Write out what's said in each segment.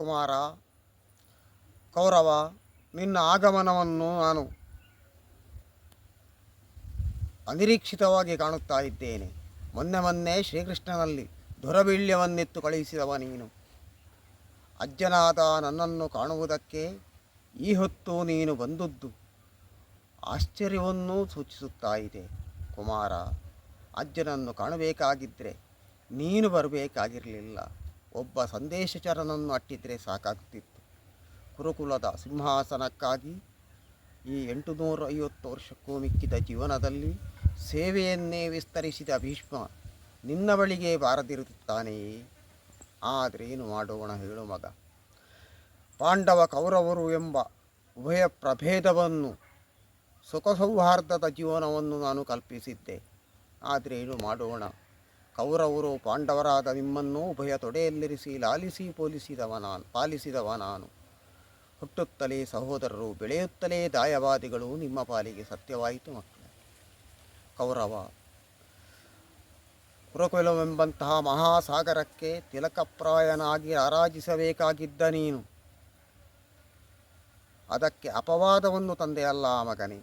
ಕುಮಾರ ಕೌರವ, ನಿನ್ನ ಆಗಮನವನ್ನು ನಾನು ಅನಿರೀಕ್ಷಿತವಾಗಿ ಕಾಣುತ್ತಾ ಇದ್ದೇನೆ. ಮೊನ್ನೆ ಶ್ರೀಕೃಷ್ಣನಲ್ಲಿ ದುರಬೀಳ್ಯವನ್ನೆತ್ತು ಕಳುಹಿಸಿದವ ನೀನು. ಅಜ್ಜನಾದ ನನ್ನನ್ನು ಕಾಣುವುದಕ್ಕೆ ಈ ಹೊತ್ತು ನೀನು ಬಂದದ್ದು ಆಶ್ಚರ್ಯವನ್ನು ಸೂಚಿಸುತ್ತಾ ಇದೆ. ಕುಮಾರ, ಅಜ್ಜನನ್ನು ಕಾಣಬೇಕಾಗಿದ್ದರೆ ನೀನು ಬರಬೇಕಾಗಿರಲಿಲ್ಲ. ಒಬ್ಬ ಸಂದೇಶಚರನನ್ನು ಅಟ್ಟಿದ್ರೆ ಸಾಕಾಗುತ್ತಿತ್ತು. ಕುರುಕುಲದ ಸಿಂಹಾಸನಕ್ಕಾಗಿ ಈ 850 ವರ್ಷಕ್ಕೂ ಮಿಕ್ಕಿದ ಜೀವನದಲ್ಲಿ ಸೇವೆಯನ್ನೇ ವಿಸ್ತರಿಸಿದ ಭೀಷ್ಮ ನಿನ್ನ ಬಳಿಗೆ ಬಾರದಿರುತ್ತಾನೆಯೇ? ಆದರೇನು ಮಾಡೋಣ ಹೇಳು ಮಗ. ಪಾಂಡವ ಕೌರವರು ಎಂಬ ಉಭಯ ಪ್ರಭೇದವನ್ನು ಸುಖ ಸೌಹಾರ್ದದ ಜೀವನವನ್ನು ನಾನು ಕಲ್ಪಿಸಿದ್ದೆ. ಆದರೇನು ಮಾಡೋಣ. ಕೌರವರು ಪಾಂಡವರಾದ ನಿಮ್ಮನ್ನು ಉಭಯ ತೊಡೆಯಲ್ಲಿರಿಸಿ ಲಾಲಿಸಿ ಪಾಲಿಸಿದವ ನಾನು. ಹುಟ್ಟುತ್ತಲೇ ಸಹೋದರರು, ಬೆಳೆಯುತ್ತಲೇ ದಾಯವಾದಿಗಳು ನಿಮ್ಮ ಪಾಲಿಗೆ ಸತ್ಯವಾಯಿತು ಮಕ್ಕಳೇ. ಕೌರವ, ಕುರುಕುಲವೆಂಬಂತಹ ಮಹಾಸಾಗರಕ್ಕೆ ತಿಲಕಪ್ರಾಯನಾಗಿ ರಾರಾಜಿಸಬೇಕಾಗಿದ್ದ ನೀನು ಅದಕ್ಕೆ ಅಪವಾದವನ್ನು ತಂದೆಯಲ್ಲ ಮಗನೇ.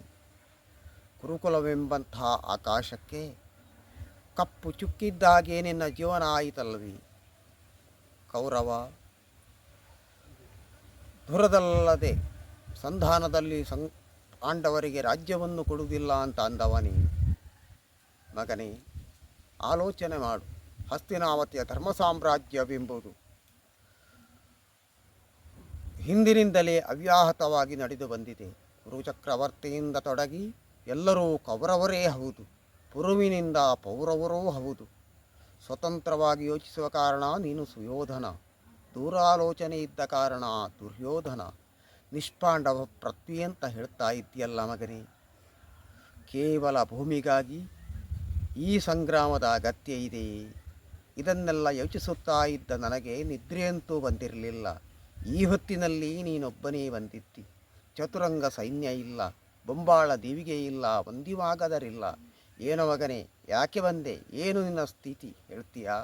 ಕುರುಕುಲವೆಂಬಂತಹ ಆಕಾಶಕ್ಕೆ ಕಪ್ಪು ಚುಕ್ಕಿದ್ದಾಗೆ ನಿನ್ನ ಜೀವನ ಆಯಿತಲ್ಲವಿ. ಕೌರವ, ದುರದಲ್ಲದೆ ಸಂಧಾನದಲ್ಲಿ ಪಾಂಡವರಿಗೆ ರಾಜ್ಯವನ್ನು ಕೊಡುವುದಿಲ್ಲ ಅಂತ ಅಂದವನೇ. ಮಗನೇ, ಆಲೋಚನೆ ಮಾಡು. ಹಸ್ತಿನಾವತಿಯ ಧರ್ಮ ಸಾಮ್ರಾಜ್ಯವೆಂಬುದು ಹಿಂದಿನಿಂದಲೇ ಅವ್ಯಾಹತವಾಗಿ ನಡೆದು ಬಂದಿದೆ. ಕುರುಚಕ್ರವರ್ತಿಯಿಂದ ತೊಡಗಿ ಎಲ್ಲರೂ ಕೌರವರೇ ಹೌದು, ಪುರುವಿನಿಂದ ಪೌರವರೂ ಹೌದು. ಸ್ವತಂತ್ರವಾಗಿ ಯೋಚಿಸುವ ಕಾರಣ ನೀನು ಸುಯೋಧನ, ದೂರಾಲೋಚನೆ ಇದ್ದ ಕಾರಣ ದುರ್ಯೋಧನ. ನಿಷ್ಪಾಂಡವ ಪೃಥ್ವಿ ಅಂತ ಹೇಳ್ತಾ ಇದ್ದೀಯಲ್ಲ ಮಗನೇ. ಕೇವಲ ಭೂಮಿಗಾಗಿ ಈ ಸಂಗ್ರಾಮದ ಅಗತ್ಯ ಇದೆ. ಇದನ್ನೆಲ್ಲ ಯೋಚಿಸುತ್ತಾ ಇದ್ದ ನನಗೆ ನಿದ್ರೆಯಂತೂ ಬಂದಿರಲಿಲ್ಲ. ಈ ಹೊತ್ತಿನಲ್ಲಿ ನೀನೊಬ್ಬನೇ ಬಂದಿದ್ದಿ. ಚತುರಂಗ ಸೈನ್ಯ ಇಲ್ಲ, ಬೊಂಬಾಳ ದೀವಿಗೆ ಇಲ್ಲ, ಒಂದಿವಾಗದರಿಲ್ಲ. ಏನೋ ಮಗನೇ, ಯಾಕೆ ಬಂದೆ? ಏನು ನಿನ್ನ ಸ್ಥಿತಿ ಹೇಳ್ತೀಯಾ?